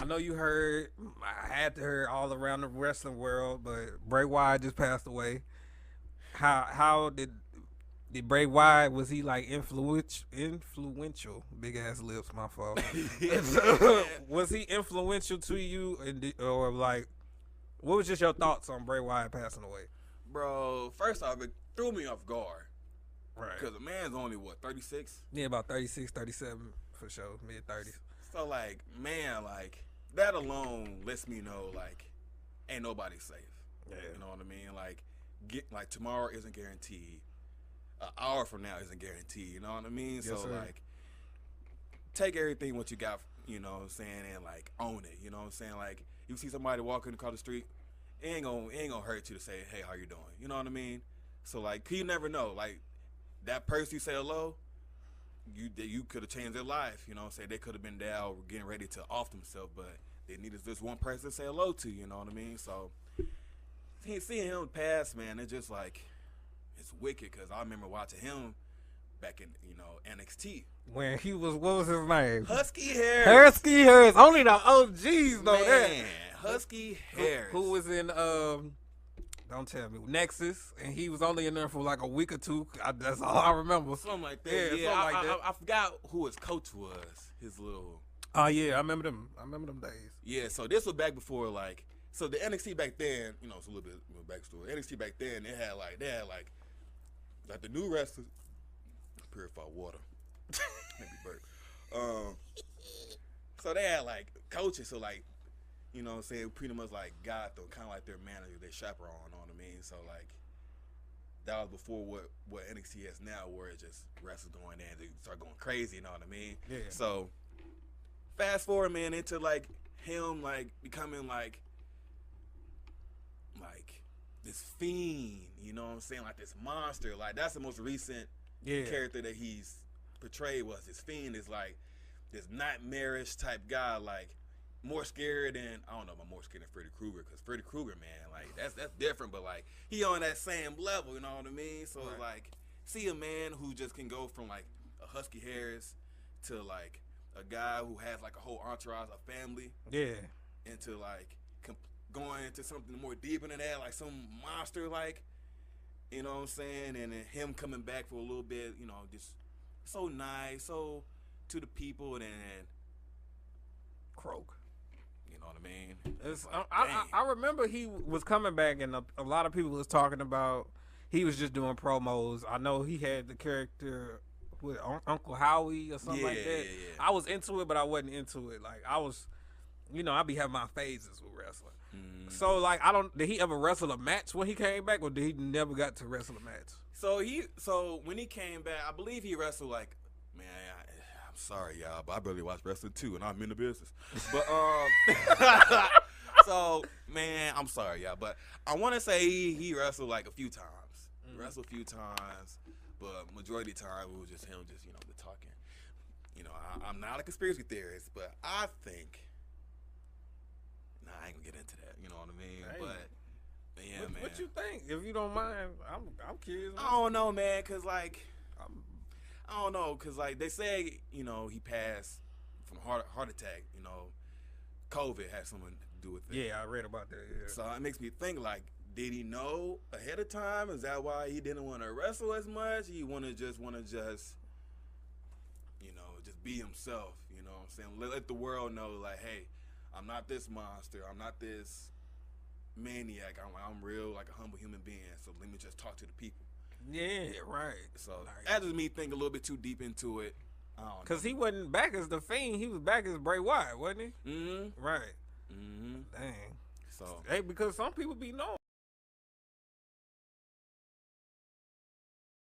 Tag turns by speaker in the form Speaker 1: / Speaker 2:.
Speaker 1: I know you heard. I had to hear all around the wrestling world, but Bray Wyatt just passed away. How did Bray Wyatt, was he like influential? Big ass lips, my fault. Was he influential to you, or like, what was just your thoughts on Bray Wyatt passing away?
Speaker 2: Bro, first off, it threw me off guard.
Speaker 1: Right.
Speaker 2: Because the man's only, what, 36?
Speaker 1: Yeah, about 36, 37 for sure, mid-30s.
Speaker 2: So, like, man, like, that alone lets me know, like, ain't nobody safe.
Speaker 1: Yeah.
Speaker 2: You know what I mean? Like, tomorrow isn't guaranteed. An hour from now isn't guaranteed. You know what I mean?
Speaker 1: Yes,
Speaker 2: so,
Speaker 1: sir.
Speaker 2: like, take everything what you got, you know what I'm saying, and, like, own it. You know what I'm saying? Like, you see somebody walking across the street, it ain't gonna hurt you to say, hey, how you doing? You know what I mean? So, like, you never know. Like, that person you say hello, you could have changed their life. You know what I'm saying? They could have been down getting ready to off themselves, but they needed just one person to say hello to. You know what I mean? So, seeing him pass, man, it's just like, it's wicked, because I remember watching him back in, you know, NXT.
Speaker 1: When he was, what was his name?
Speaker 2: Husky Harris.
Speaker 1: Husky Harris. Only the OGs know that.
Speaker 2: Man, Husky Harris.
Speaker 1: Who was in, don't tell me, Nexus, and he was only in there for like a week or two. That's all I remember.
Speaker 2: Something like that.
Speaker 1: Yeah, something like that.
Speaker 2: I forgot who his coach was. His little.
Speaker 1: Oh yeah, I remember them. I remember them days.
Speaker 2: Yeah, so this was back before, like, so the NXT back then, you know, it's a little bit backstory. NXT back then, they had like the new wrestlers, purified water, maybe burp. So they had like coaches, so like, you know what I'm saying, pretty much like God though, kind of like their manager, their chaperone, you know what I mean? So like, that was before what NXT is now, where it just wrestlers going in, they start going crazy, you know what I mean?
Speaker 1: Yeah.
Speaker 2: So fast forward, man, into like him like becoming like this fiend, you know what I'm saying? Like this monster. Like that's the most recent character that he's portrayed, was this fiend, is like this nightmarish type guy, like more scared than, I don't know, I'm more scared than Freddy Krueger, because Freddy Krueger, man, like that's different, but like he on that same level, you know what I mean? So
Speaker 1: right.
Speaker 2: Like, see a man who just can go from like a Husky Harris to like a guy who has like a whole entourage, a family, into like going into something more deeper than that, like some monster, like, you know what I'm saying? And then him coming back for a little bit, you know, just so nice, so to the people, and then croak. You know what I mean?
Speaker 1: I remember he was coming back, and a lot of people was talking about he was just doing promos. I know he had the character with Uncle Howie or something like that.
Speaker 2: Yeah.
Speaker 1: I was into it, but I wasn't into it. Like I was, you know, I be having my phases with wrestling. So like, did he ever wrestle a match when he came back, or did he never got to wrestle a match?
Speaker 2: So when he came back, I believe he wrestled like, man, I'm sorry y'all, but I barely watch wrestling too, and I'm in the business. But so man, I'm sorry y'all, but I want to say he wrestled like a few times. Wrestled a few times, but majority of the time it was just him, just, you know, the talking. You know, I'm not a conspiracy theorist, but I think. I ain't gonna get into that, you know what I mean?
Speaker 1: Hey,
Speaker 2: but yeah, man.
Speaker 1: What you think? If you don't mind, I'm curious.
Speaker 2: I don't know, man, cause like I don't know, cause like they say, you know, he passed from heart attack. You know, COVID had something to do with it.
Speaker 1: Yeah, I read about that. Yeah.
Speaker 2: So it makes me think, like, did he know ahead of time? Is that why he didn't want to wrestle as much? He want to just, you know, just be himself. You know what I'm saying? Let the world know, like, hey, I'm not this monster. I'm not this maniac. I'm real, like a humble human being. So let me just talk to the people.
Speaker 1: Yeah, right.
Speaker 2: So that just me think a little bit too deep into it.
Speaker 1: Because he wasn't back as the Fiend. He was back as Bray Wyatt, wasn't he?
Speaker 2: Mm-hmm.
Speaker 1: Right.
Speaker 2: Mm-hmm.
Speaker 1: Dang.
Speaker 2: So
Speaker 1: hey, because some people be knowing.